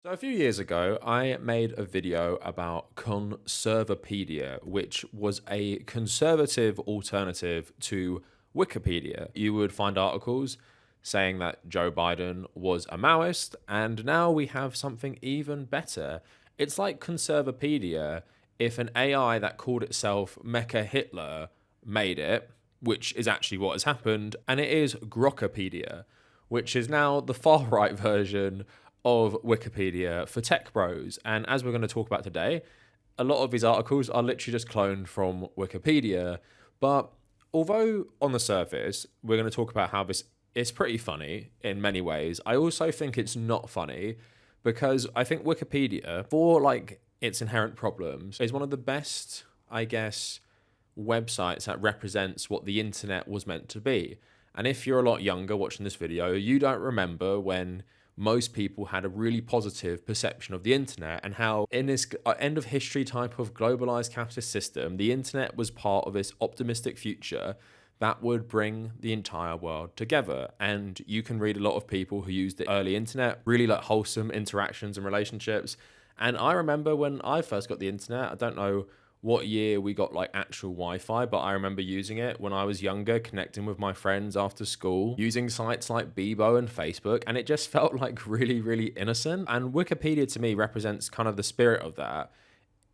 So a few years ago, I made a video about Conservapedia, which was a conservative alternative to Wikipedia. You would find articles saying that Joe Biden was a Maoist, and now we have something even better. It's like Conservapedia if an AI that called itself Mecha Hitler made it, which is actually what has happened, and it is Grokipedia, which is now the far right version of Wikipedia for tech bros. And as we're going to talk about today, a lot of these articles are literally just cloned from Wikipedia. But although on the surface, we're going to talk about how this is pretty funny in many ways, I also think it's not funny because I think Wikipedia, for like its inherent problems, is one of the best, I guess, websites that represents what the internet was meant to be. And if you're a lot younger watching this video, you don't remember when most people had a really positive perception of the internet and how in this end of history type of globalized capitalist system, the internet was part of this optimistic future that would bring the entire world together. And you can read a lot of people who used the early internet, really like wholesome interactions and relationships. And I remember when I first got the internet, I don't know what year we got like actual Wi-Fi, but I remember using it when I was younger, connecting with my friends after school, using sites like Bebo and Facebook, and it just felt like really, really innocent. And Wikipedia to me represents kind of the spirit of that.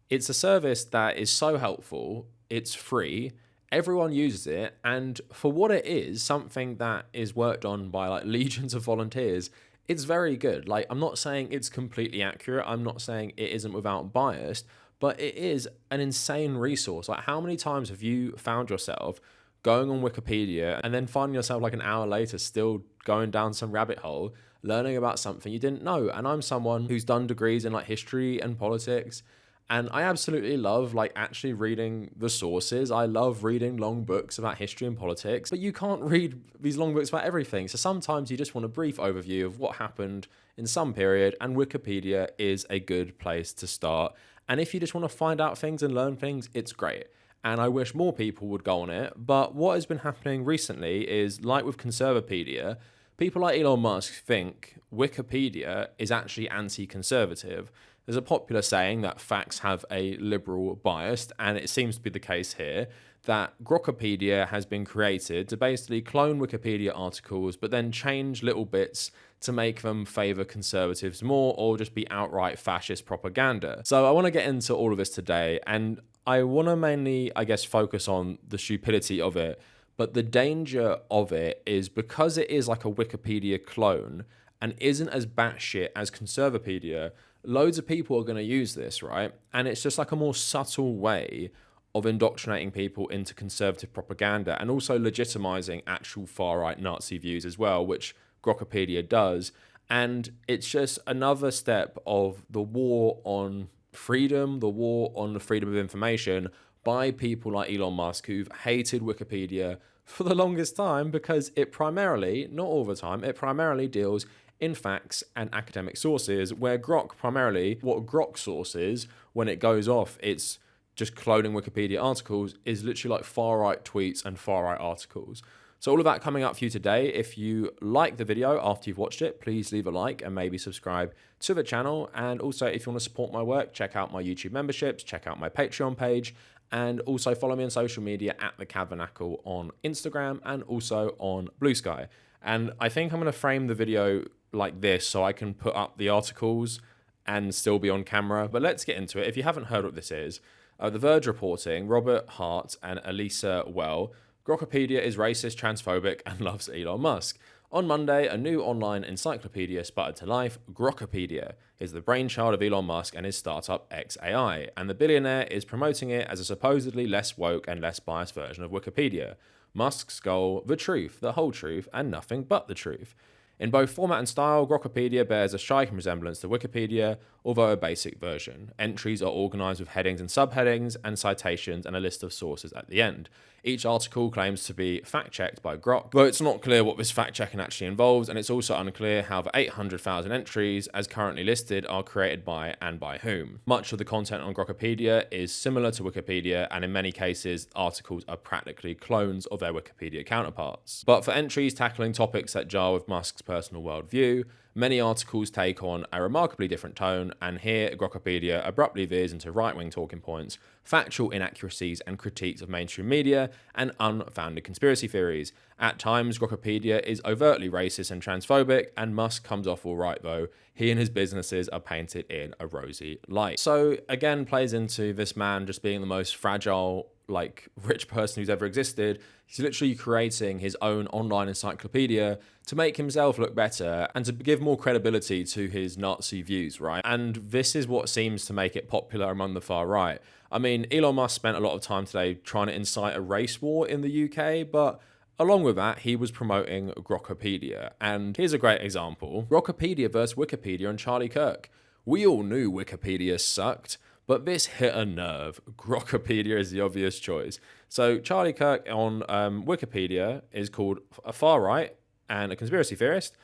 It's a service that is so helpful, it's free, everyone uses it, and for what it is, something that is worked on by like legions of volunteers, it's very good. Like, I'm not saying it's completely accurate, I'm not saying it isn't without bias, but it is an insane resource. Like, how many times have you found yourself going on Wikipedia and then finding yourself like an hour later still going down some rabbit hole, learning about something you didn't know? And I'm someone who's done degrees in like history and politics, and I absolutely love like actually reading the sources. I love reading long books about history and politics, but you can't read these long books about everything. So sometimes you just want a brief overview of what happened in some period, and Wikipedia is a good place to start. And if you just want to find out things and learn things, it's great. And I wish more people would go on it. But what has been happening recently is, like with Conservapedia, people like Elon Musk think Wikipedia is actually anti-conservative. There's a popular saying that facts have a liberal bias, and it seems to be the case here, that Grokipedia has been created to basically clone Wikipedia articles, but then change little bits to make them favour conservatives more or just be outright fascist propaganda. So I want to get into all of this today, and I want to mainly, I guess, focus on the stupidity of it, but the danger of it is because it is like a Wikipedia clone and isn't as batshit as Conservapedia, loads of people are going to use this, right? And it's just like a more subtle way of indoctrinating people into conservative propaganda and also legitimizing actual far-right Nazi views as well, which Grokipedia does. And it's just another step of the war on freedom, the war on the freedom of information by people like Elon Musk, who've hated Wikipedia for the longest time because it primarily, not all the time, it primarily deals in facts and academic sources, where Grok primarily, what Grok source is, when it goes off, it's just cloning Wikipedia articles, is literally like far-right tweets and far-right articles. So all of that coming up for you today. If you like the video after you've watched it, please leave a like and maybe subscribe to the channel. And also, if you want to support my work, check out my YouTube memberships, check out my Patreon page, and also follow me on social media at the Kavernacle on Instagram and also on Blue Sky. And I think I'm going to frame the video like this so I can put up the articles and still be on camera. But let's get into it. If you haven't heard what this is, The Verge reporting, Robert Hart and Elisa Well, Grokipedia is racist, transphobic, and loves Elon Musk. On Monday, a new online encyclopedia sputtered to life. Grokipedia is the brainchild of Elon Musk and his startup XAI, and the billionaire is promoting it as a supposedly less woke and less biased version of Wikipedia. Musk's goal, the truth, the whole truth, and nothing but the truth. In both format and style, Grokipedia bears a striking resemblance to Wikipedia, although a basic version. Entries are organised with headings and subheadings, and citations and a list of sources at the end. Each article claims to be fact-checked by Grok, though it's not clear what this fact-checking actually involves, and it's also unclear how the 800,000 entries, as currently listed, are created by and by whom. Much of the content on Grokipedia is similar to Wikipedia, and in many cases, articles are practically clones of their Wikipedia counterparts. But for entries tackling topics that jar with Musk's personal worldview, many articles take on a remarkably different tone, and here Grokipedia abruptly veers into right-wing talking points, factual inaccuracies and critiques of mainstream media, and unfounded conspiracy theories. At times, Grokipedia is overtly racist and transphobic, and Musk comes off all right though. He and his businesses are painted in a rosy light. So again, plays into this man just being the most fragile, like, rich person who's ever existed. He's literally creating his own online encyclopedia to make himself look better and to give more credibility to his Nazi views, right? And this is what seems to make it popular among the far right. I mean, Elon Musk spent a lot of time today trying to incite a race war in the UK, but along with that, he was promoting Grokipedia. And here's a great example. Grokipedia versus Wikipedia and Charlie Kirk. We all knew Wikipedia sucked, but this hit a nerve. Grokipedia is the obvious choice. So Charlie Kirk on Wikipedia is called a far right and a conspiracy theorist.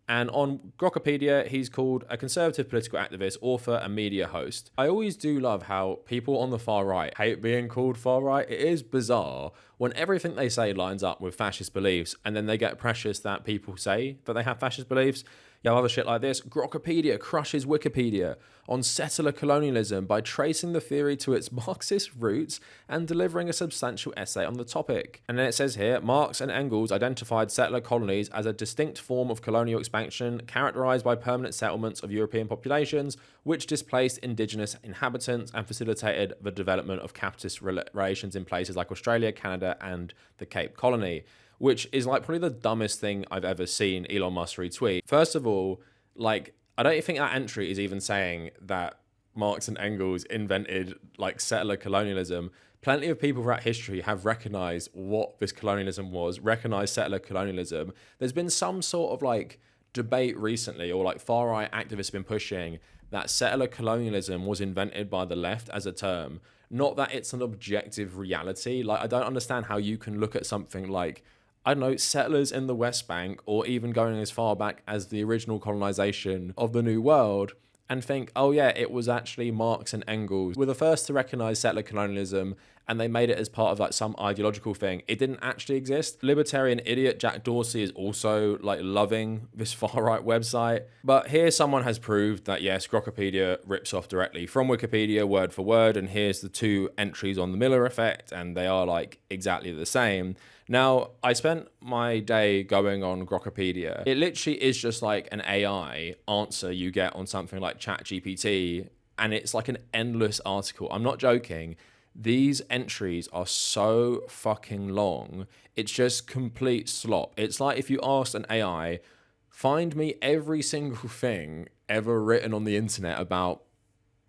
And on Grokipedia, he's called a conservative political activist, author, and media host. I always do love how people on the far right hate being called far right. It is bizarre when everything they say lines up with fascist beliefs, and then they get precious that people say that they have fascist beliefs. You have other shit like this. Grokipedia crushes Wikipedia on settler colonialism by tracing the theory to its Marxist roots and delivering a substantial essay on the topic. And then it says here, Marx and Engels identified settler colonies as a distinct form of colonial expansion characterized by permanent settlements of European populations, which displaced indigenous inhabitants and facilitated the development of capitalist relations in places like Australia, Canada, and the Cape Colony. Which is like probably the dumbest thing I've ever seen Elon Musk retweet. First of all, like, I don't think that entry is even saying that Marx and Engels invented like settler colonialism. Plenty of people throughout history have recognized what this colonialism was, recognized settler colonialism. There's been some sort of like debate recently, or like far right activists have been pushing that settler colonialism was invented by the left as a term. Not that it's an objective reality. Like, I don't understand how you can look at something like, I don't know, settlers in the West Bank, or even going as far back as the original colonization of the New World, and think, oh yeah, it was actually Marx and Engels were the first to recognize settler colonialism, and they made it as part of like some ideological thing. It didn't actually exist. Libertarian idiot Jack Dorsey is also like loving this far right website. But here someone has proved that yes, Grokipedia rips off directly from Wikipedia word for word, and here's the two entries on the Miller effect, and they are like exactly the same. Now, I spent my day going on Grokipedia. It literally is just like an AI answer you get on something like ChatGPT, and it's like an endless article. I'm not joking. These entries are so fucking long. It's just complete slop. It's like if you asked an AI, find me every single thing ever written on the internet about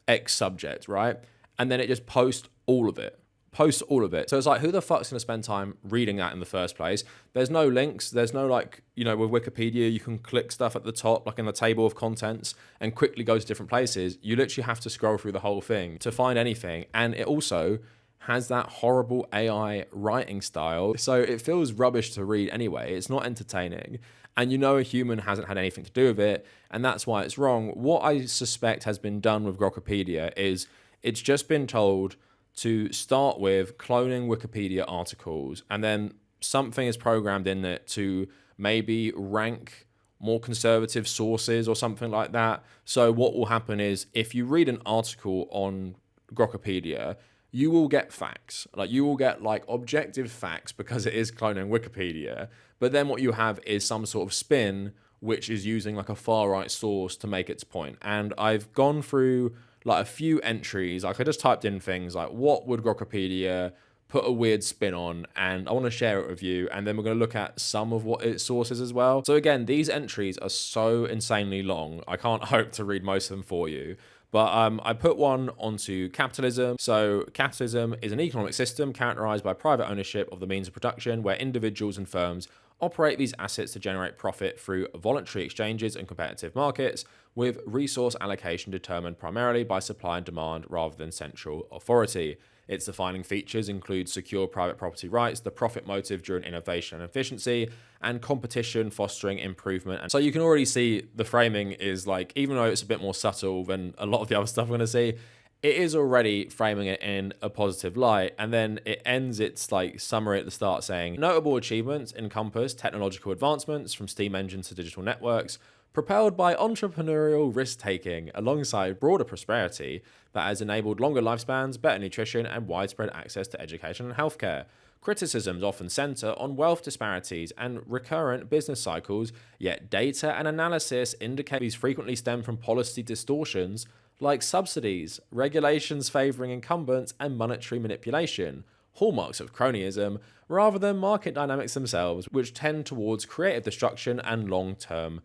X subject, right? And then it just posts all of it. So it's like, who the fuck's going to spend time reading that in the first place? There's no links. There's no like, you know, with Wikipedia, you can click stuff at the top, like in the table of contents, and quickly go to different places. You literally have to scroll through the whole thing to find anything. And it also has that horrible AI writing style. So it feels rubbish to read anyway. It's not entertaining. And you know a human hasn't had anything to do with it. And that's why it's wrong. What I suspect has been done with Grokipedia is it's just been told to start with cloning Wikipedia articles, and then something is programmed in it to maybe rank more conservative sources or something like that. So what will happen is if you read an article on Grokipedia, you will get facts. Like, you will get like objective facts because it is cloning Wikipedia. But then what you have is some sort of spin which is using like a far right source to make its point. And I've gone through like a few entries. Like, I just typed in things like, what would Grokipedia put a weird spin on? And I want to share it with you. And then we're going to look at some of what its sources as well. So again, these entries are so insanely long. I can't hope to read most of them for you. But I put one onto capitalism. So capitalism is an economic system characterized by private ownership of the means of production, where individuals and firms operate these assets to generate profit through voluntary exchanges and competitive markets, with resource allocation determined primarily by supply and demand rather than central authority. Its defining features include secure private property rights, the profit motive during innovation and efficiency, and competition fostering improvement. And so you can already see the framing is like, even though it's a bit more subtle than a lot of the other stuff we're going to see, it is already framing it in a positive light. And then it ends its like summary at the start saying, notable achievements encompass technological advancements from steam engines to digital networks, propelled by entrepreneurial risk-taking alongside broader prosperity that has enabled longer lifespans, better nutrition, and widespread access to education and healthcare. Criticisms often center on wealth disparities and recurrent business cycles, yet data and analysis indicate these frequently stem from policy distortions like subsidies, regulations favoring incumbents, and monetary manipulation, hallmarks of cronyism, rather than market dynamics themselves, which tend towards creative destruction and long-term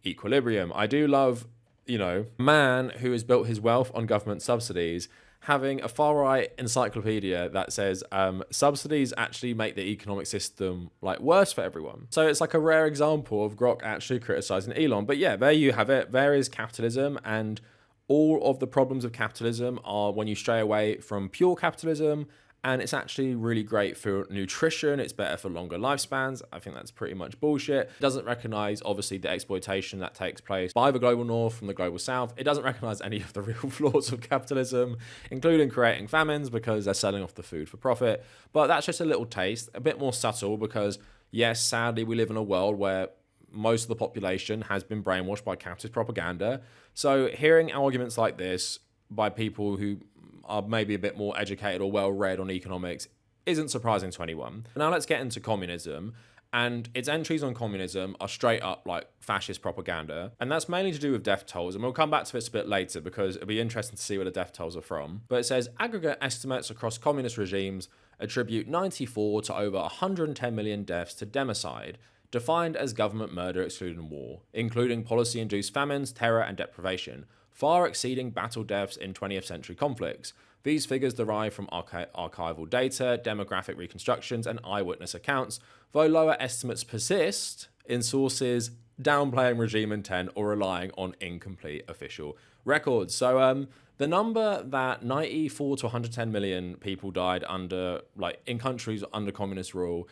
equilibrium. I do love, a man who has built his wealth on government subsidies having a far-right encyclopedia that says subsidies actually make the economic system worse for everyone. So it's like a rare example of Grok actually criticizing Elon. But yeah, there you have it. There is capitalism, and all of the problems of capitalism are when you stray away from pure capitalism. And it's actually really great for nutrition. It's better for longer lifespans. I think that's pretty much bullshit. It doesn't recognize, obviously, the exploitation that takes place by the global north from the global south. It doesn't recognize any of the real flaws of capitalism, including creating famines because they're selling off the food for profit. But that's just a little taste, a bit more subtle because, yes, sadly, we live in a world where most of the population has been brainwashed by capitalist propaganda. So hearing arguments like this by people who are maybe a bit more educated or well-read on economics isn't surprising to anyone. Now let's get into communism, and its entries on communism are straight up fascist propaganda, and that's mainly to do with death tolls, and we'll come back to this a bit later because it'll be interesting to see where the death tolls are from. But it says aggregate estimates across communist regimes attribute 94 to over 110 million deaths to democide, defined as government murder excluding war, including policy-induced famines, terror, and deprivation, far exceeding battle deaths in 20th century conflicts. These figures derive from archival data, demographic reconstructions, and eyewitness accounts, though lower estimates persist in sources downplaying regime intent or relying on incomplete official records. So the number that 94 to 110 million people died under, in countries under communist rule,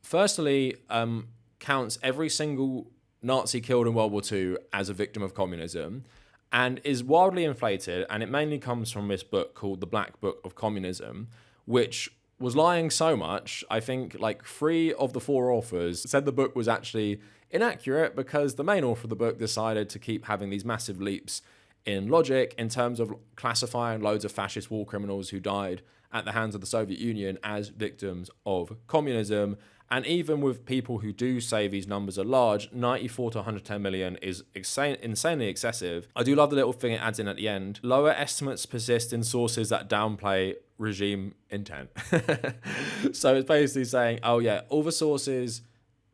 firstly, counts every single Nazi killed in World War II as a victim of communism, and is wildly inflated, and it mainly comes from this book called The Black Book of Communism, which was lying so much. I think 3 of the 4 authors said the book was actually inaccurate because the main author of the book decided to keep having these massive leaps in logic in terms of classifying loads of fascist war criminals who died at the hands of the Soviet Union as victims of communism. And even with people who do say these numbers are large, 94 to 110 million is insanely excessive. I do love the little thing it adds in at the end. Lower estimates persist in sources that downplay regime intent. So it's basically saying, oh yeah, all the sources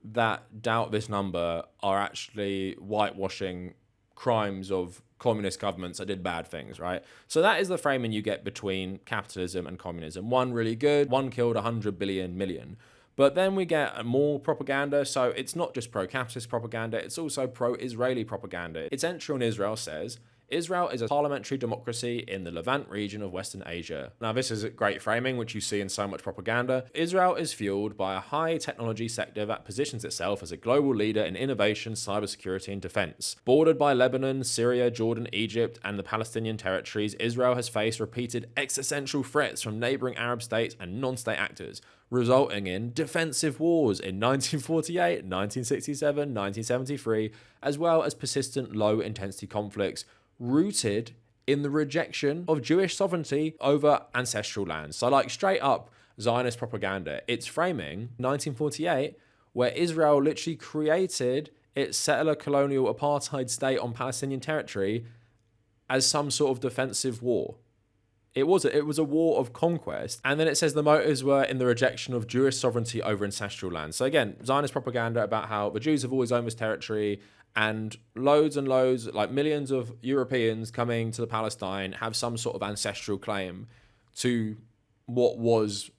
that doubt this number are actually whitewashing crimes of communist governments that did bad things, right? So that is the framing you get between capitalism and communism. One really good, one killed 100 billion million. But then we get more propaganda, so it's not just pro-capitalist propaganda, it's also pro-Israeli propaganda. Its entry on Israel says, Israel is a parliamentary democracy in the Levant region of Western Asia. Now this is a great framing, which you see in so much propaganda. Israel is fueled by a high technology sector that positions itself as a global leader in innovation, cybersecurity, and defense. Bordered by Lebanon, Syria, Jordan, Egypt, and the Palestinian territories, Israel has faced repeated existential threats from neighboring Arab states and non-state actors, resulting in defensive wars in 1948, 1967, 1973, as well as persistent low-intensity conflicts rooted in the rejection of Jewish sovereignty over ancestral lands. So straight up Zionist propaganda. It's framing 1948, where Israel literally created its settler colonial apartheid state on Palestinian territory as some sort of defensive war. It was a war of conquest. And then it says the motives were in the rejection of Jewish sovereignty over ancestral lands. So again, Zionist propaganda about how the Jews have always owned this territory, and loads, millions of Europeans coming to Palestine have some sort of ancestral claim to what was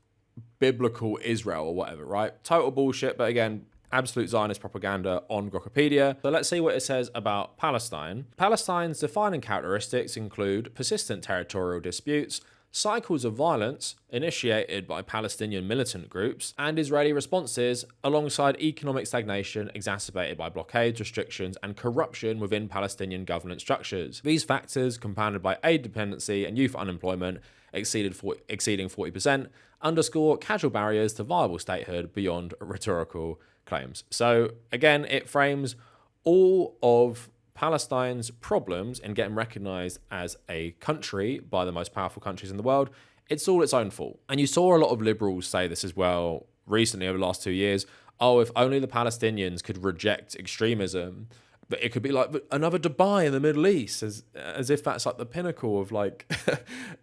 biblical Israel or whatever, right? Total bullshit, but again, absolute Zionist propaganda on Grokipedia. So let's see what it says about Palestine. Palestine's defining characteristics include persistent territorial disputes, cycles of violence initiated by Palestinian militant groups, and Israeli responses alongside economic stagnation exacerbated by blockades, restrictions, and corruption within Palestinian government structures. These factors, compounded by aid dependency and youth unemployment exceeding 40%, underscore casual barriers to viable statehood beyond rhetorical claims. So again, it frames all of Palestine's problems in getting recognized as a country by the most powerful countries in the world, it's all its own fault. And you saw a lot of liberals say this as well recently over the last 2 years. Oh, if only the Palestinians could reject extremism, but it could be like another Dubai in the Middle East, as if that's like the pinnacle of like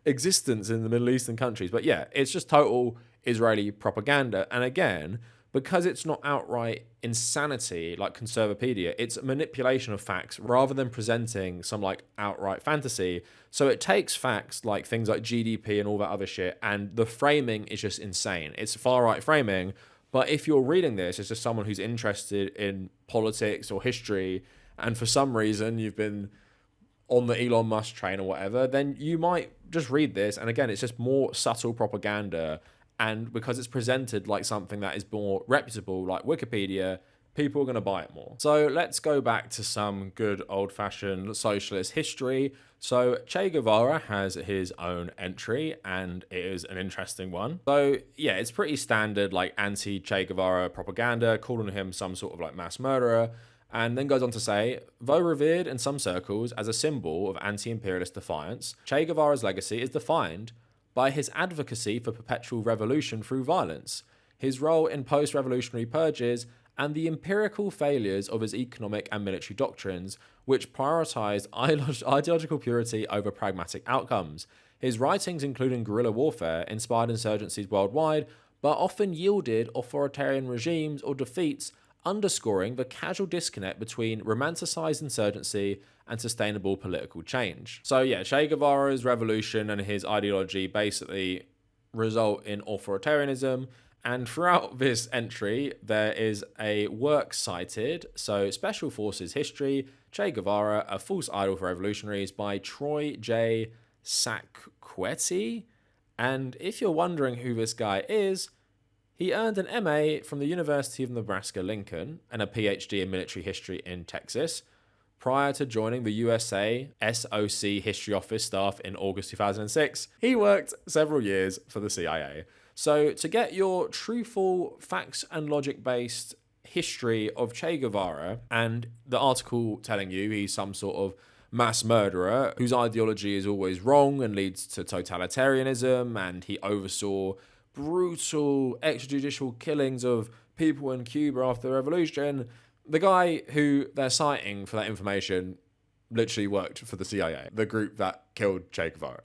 existence in the Middle Eastern countries. But yeah, it's just total Israeli propaganda. And again, because it's not outright insanity like Conservapedia, it's a manipulation of facts rather than presenting some like outright fantasy. So it takes facts like things like GDP and all that other shit, and the framing is just insane. It's far-right framing, but if you're reading this as just someone who's interested in politics or history, and for some reason you've been on the Elon Musk train or whatever, then you might just read this. And again, it's just more subtle propaganda. And because it's presented like something that is more reputable, like Wikipedia, people are going to buy it more. So let's go back to some good old-fashioned socialist history. So Che Guevara has his own entry, and it is an interesting one. So yeah, it's pretty standard like anti-Che Guevara propaganda, calling him some sort of like mass murderer, and then goes on to say, though revered in some circles as a symbol of anti-imperialist defiance, Che Guevara's legacy is defined by his advocacy for perpetual revolution through violence, his role in post-revolutionary purges, and the empirical failures of his economic and military doctrines, which prioritized ideological purity over pragmatic outcomes. His writings, including guerrilla warfare, inspired insurgencies worldwide, but often yielded authoritarian regimes or defeats, underscoring the casual disconnect between romanticized insurgency and sustainable political change. So yeah, Che Guevara's revolution and his ideology basically result in authoritarianism. And throughout this entry, there is a work cited, so Special Forces History, Che Guevara, A False Idol for Revolutionaries by Troy J. Sacquetti. And if you're wondering who this guy is, he earned an MA from the University of Nebraska-Lincoln and a PhD in military history in Texas prior to joining the USA SOC History Office staff in August 2006. He worked several years for the CIA. So to get your truthful, facts and logic-based history of Che Guevara, and the article telling you he's some sort of mass murderer whose ideology is always wrong and leads to totalitarianism, and he oversaw brutal extrajudicial killings of people in Cuba after the revolution, the guy who they're citing for that information literally worked for the CIA, the group that killed Che Guevara.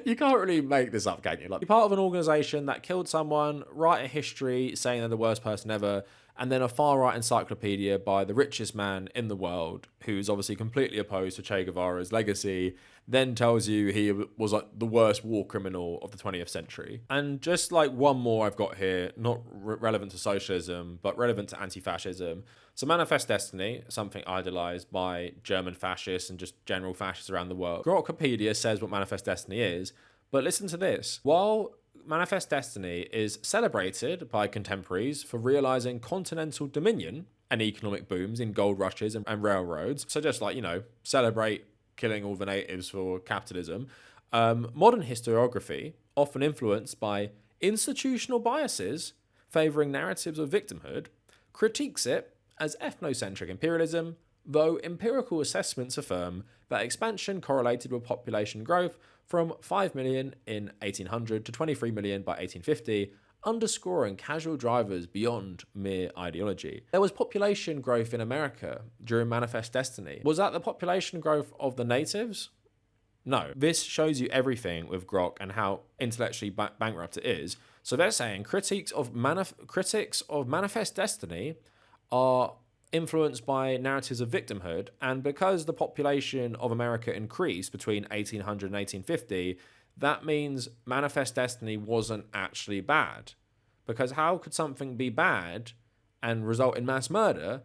You can't really make this up, can you? Like, you're part of an organization that killed someone, write a history saying they're the worst person ever, and then a far-right encyclopedia by the richest man in the world, who's obviously completely opposed to Che Guevara's legacy, then tells you he was like the worst war criminal of the 20th century. And just like one more I've got here, not relevant to socialism, but relevant to anti-fascism. So Manifest Destiny, something idolized by German fascists and just general fascists around the world. Grokipedia says what Manifest Destiny is, but listen to this. While Manifest Destiny is celebrated by contemporaries for realizing continental dominion and economic booms in gold rushes and railroads, so just like, celebrate killing all the natives for capitalism, modern historiography, often influenced by institutional biases favoring narratives of victimhood, critiques it as ethnocentric imperialism, though empirical assessments affirm that expansion correlated with population growth from 5 million in 1800 to 23 million by 1850, underscoring casual drivers beyond mere ideology. There was population growth in America during Manifest Destiny. Was that the population growth of the natives? No. This shows you everything with Grok and how intellectually bankrupt it is. So they're saying critics of Manifest Destiny are influenced by narratives of victimhood, and because the population of America increased between 1800 and 1850, that means Manifest Destiny wasn't actually bad. Because how could something be bad and result in mass murder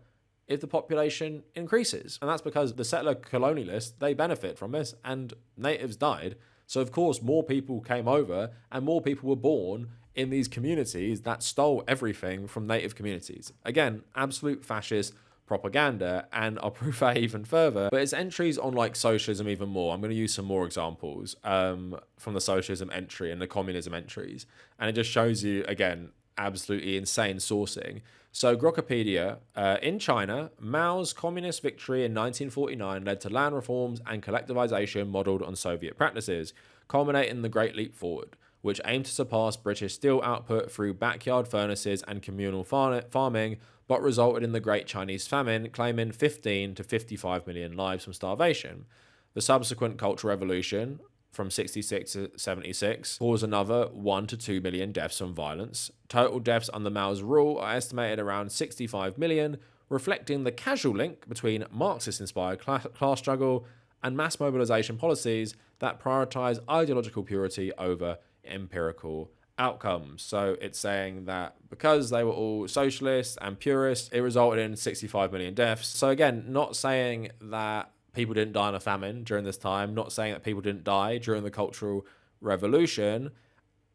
if the population increases? And that's because the settler colonialists, they benefit from this, and natives died. So of course more people came over and more people were born in these communities that stole everything from native communities. Again, absolute fascist propaganda, and I'll prove that even further. But it's entries on like socialism even more. I'm going to use some more examples from the socialism entry and the communism entries. And it just shows you, again, absolutely insane sourcing. So Grokipedia, in China, Mao's communist victory in 1949 led to land reforms and collectivization modeled on Soviet practices, culminating in the Great Leap Forward, which aimed to surpass British steel output through backyard furnaces and communal farming, but resulted in the Great Chinese Famine, claiming 15 to 55 million lives from starvation. The subsequent Cultural Revolution, from 66 to 76, caused another 1 to 2 million deaths from violence. Total deaths under Mao's rule are estimated around 65 million, reflecting the casual link between Marxist-inspired class struggle and mass mobilization policies that prioritize ideological purity over empirical outcomes. So it's saying that because they were all socialists and purists, it resulted in 65 million deaths. So again, not saying that people didn't die in a famine during this time, not saying that people didn't die during the Cultural Revolution.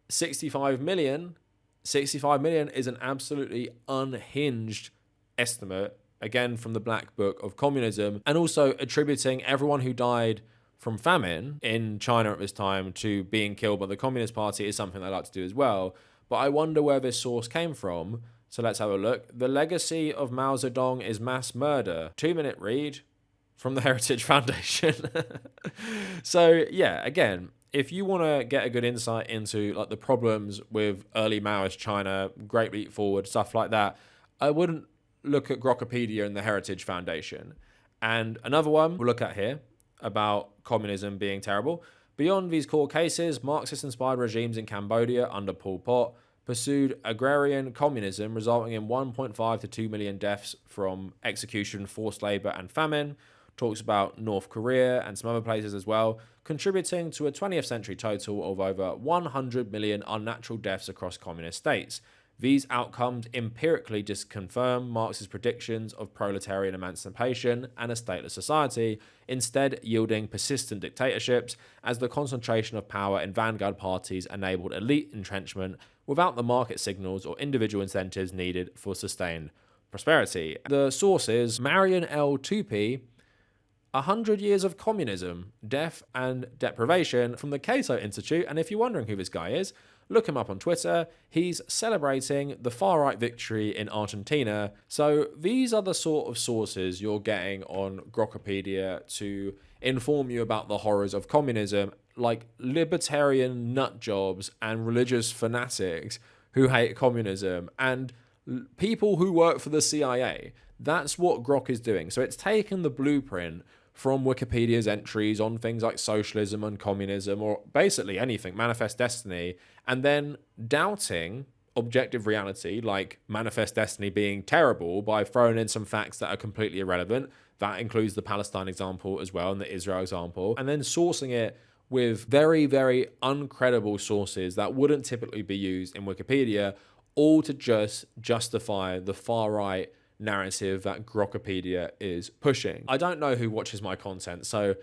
65 million is an absolutely unhinged estimate, again, from the Black Book of Communism, and also attributing everyone who died from famine in China at this time to being killed by the Communist Party is something they like to do as well. But I wonder where this source came from. So let's have a look. The legacy of Mao Zedong is mass murder. 2-minute read from the Heritage Foundation. So yeah, again, if you want to get a good insight into like the problems with early Maoist China, Great Leap Forward, stuff like that, I wouldn't look at Grokipedia and the Heritage Foundation. And another one we'll look at here about communism being terrible. Beyond these core cases, Marxist-inspired regimes in Cambodia under Pol Pot pursued agrarian communism, resulting in 1.5 to 2 million deaths from execution, forced labor, and famine. Talks about North Korea and some other places as well, contributing to a 20th century total of over 100 million unnatural deaths across communist states. These outcomes empirically disconfirm Marx's predictions of proletarian emancipation and a stateless society, instead yielding persistent dictatorships as the concentration of power in vanguard parties enabled elite entrenchment without the market signals or individual incentives needed for sustained prosperity. The sources: Marion L. Tupy, 100 Years of Communism, Death and Deprivation, from the Cato Institute. And if you're wondering who this guy is, look him up on Twitter. He's celebrating the far-right victory in Argentina. So these are the sort of sources you're getting on Grokipedia to inform you about the horrors of communism, like libertarian nutjobs and religious fanatics who hate communism and people who work for the CIA. That's what Grok is doing. So it's taken the blueprint from Wikipedia's entries on things like socialism and communism, or basically anything, Manifest Destiny, and then doubting objective reality, like Manifest Destiny being terrible, by throwing in some facts that are completely irrelevant. That includes the Palestine example as well and the Israel example, and then sourcing it with very, very uncredible sources that wouldn't typically be used in Wikipedia, all to just justify the far-right narrative that Grokipedia is pushing. I don't know who watches my content, so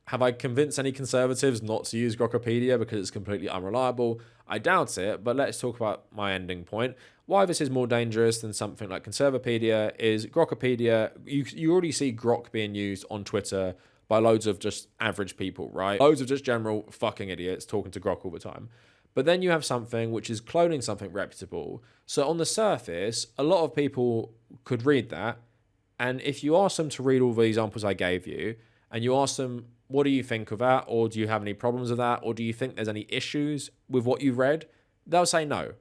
have I convinced any conservatives not to use Grokipedia because it's completely unreliable? I doubt it, but let's talk about my ending point. Why this is more dangerous than something like Conservapedia is Grokipedia, you already see Grok being used on Twitter by loads of just average people, right? Loads of just general fucking idiots talking to Grok all the time. But then you have something which is cloning something reputable. So on the surface, a lot of people could read that. And if you ask them to read all the examples I gave you, and you ask them, what do you think of that? Or do you have any problems with that? Or do you think there's any issues with what you've read? They'll say no.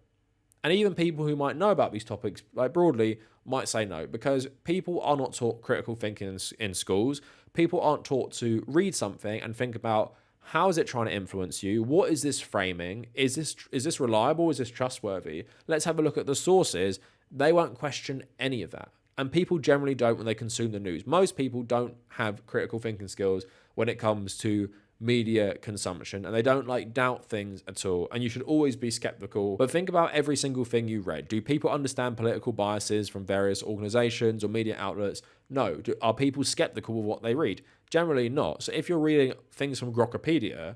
And even people who might know about these topics, like broadly, might say no, because people are not taught critical thinking in schools. People aren't taught to read something and think about, how is it trying to influence you? What is this framing? Is this reliable? Is this trustworthy? Let's have a look at the sources. They won't question any of that. And people generally don't when they consume the news. Most people don't have critical thinking skills when it comes to media consumption, and they don't doubt things at all. And you should always be skeptical. But think about every single thing you read. Do people understand political biases from various organizations or media outlets? No. Are people skeptical of what they read? Generally not. So if you're reading things from Grokipedia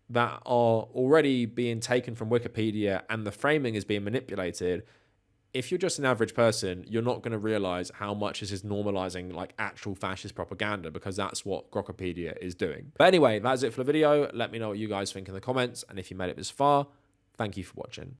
that are already being taken from Wikipedia and the framing is being manipulated, if you're just an average person, you're not going to realize how much this is normalizing actual fascist propaganda, because that's what Grokipedia is doing. But anyway, that's it for the video. Let me know what you guys think in the comments. And if you made it this far, thank you for watching.